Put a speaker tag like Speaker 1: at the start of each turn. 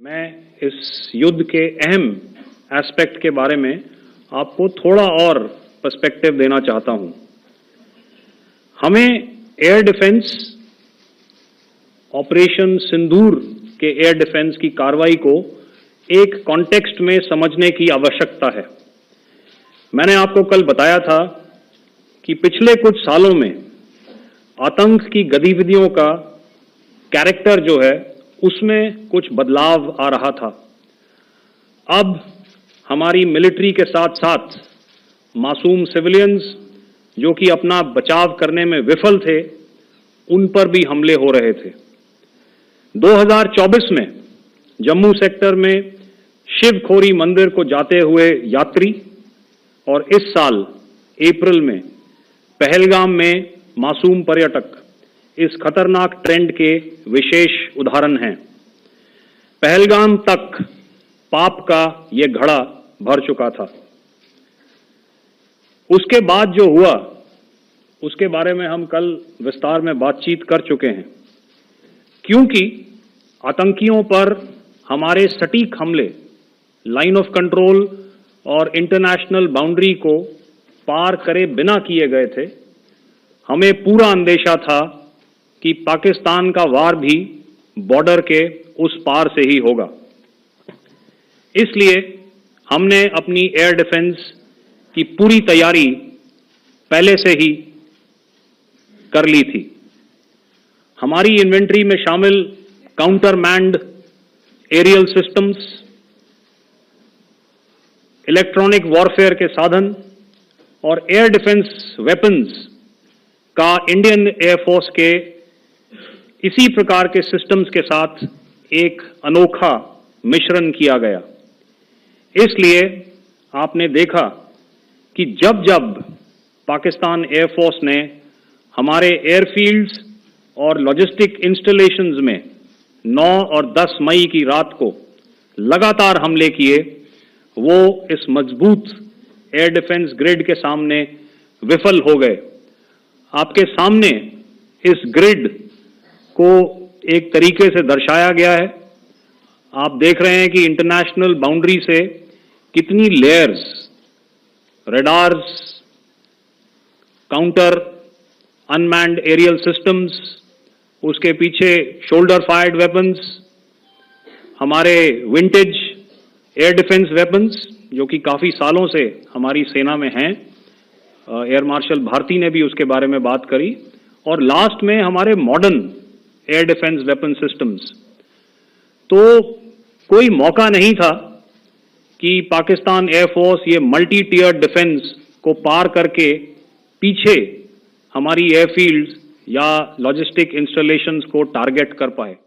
Speaker 1: मैं इस युद्ध के अहम एस्पेक्ट के बारे में आपको थोड़ा और पर्सपेक्टिव देना चाहता हूं। हमें एयर डिफेंस ऑपरेशन सिंदूर के एयर डिफेंस की कार्रवाई को एक कॉन्टेक्स्ट में समझने की आवश्यकता है। मैंने आपको कल बताया था कि पिछले कुछ सालों में आतंक की गतिविधियों का कैरेक्टर जो है उसमें कुछ बदलाव आ रहा था। अब हमारी मिलिट्री के साथ साथ मासूम सिविलियंस जो कि अपना बचाव करने में विफल थे, उन पर भी हमले हो रहे थे। 2024 में जम्मू सेक्टर में शिवखोरी मंदिर को जाते हुए यात्री और इस साल अप्रैल में पहलगाम में मासूम पर्यटक इस खतरनाक ट्रेंड के विशेष उदाहरण हैं। पहलगाम तक पाप का ये घड़ा भर चुका था। उसके बाद जो हुआ उसके बारे में हम कल विस्तार में बातचीत कर चुके हैं। क्योंकि आतंकियों पर हमारे सटीक हमले लाइन ऑफ कंट्रोल और इंटरनेशनल बाउंड्री को पार करे बिना किए गए थे, हमें पूरा अंदेशा था कि पाकिस्तान का वार भी बॉर्डर के उस पार से ही होगा। इसलिए हमने अपनी एयर डिफेंस की पूरी तैयारी पहले से ही कर ली थी। हमारी इन्वेंट्री में शामिल counter manned aerial systems, electronic warfare के साधन और एयर डिफेंस वेपन्स का इंडियन एयरफोर्स के इसी प्रकार के सिस्टम्स के साथ एक अनोखा मिश्रण किया गया। इसलिए आपने देखा कि जब जब पाकिस्तान एयरफोर्स ने हमारे एयरफील्ड्स और लॉजिस्टिक इंस्टॉलेशंस में 9 और 10 मई की रात को लगातार हमले किए, वो इस मजबूत एयर डिफेंस ग्रिड के सामने विफल हो गए। आपके सामने इस ग्रिड को एक तरीके से दर्शाया गया है। आप देख रहे हैं कि इंटरनेशनल बाउंड्री से कितनी layers, radars, counter unmanned aerial systems, उसके पीछे शोल्डर फायर्ड वेपन्स, हमारे विंटेज एयर डिफेंस वेपन्स जो कि काफ़ी सालों से हमारी सेना में हैं। एयर मार्शल भारती ने भी उसके बारे में बात करी। और लास्ट में हमारे modern air defence weapon systems. तो कोई मौका नहीं था कि पाकिस्तान एयरफोर्स ये मल्टी टियर डिफेंस को पार करके पीछे हमारी एयरफील्ड्स या लॉजिस्टिक इंस्टॉलेशंस को टारगेट कर पाए।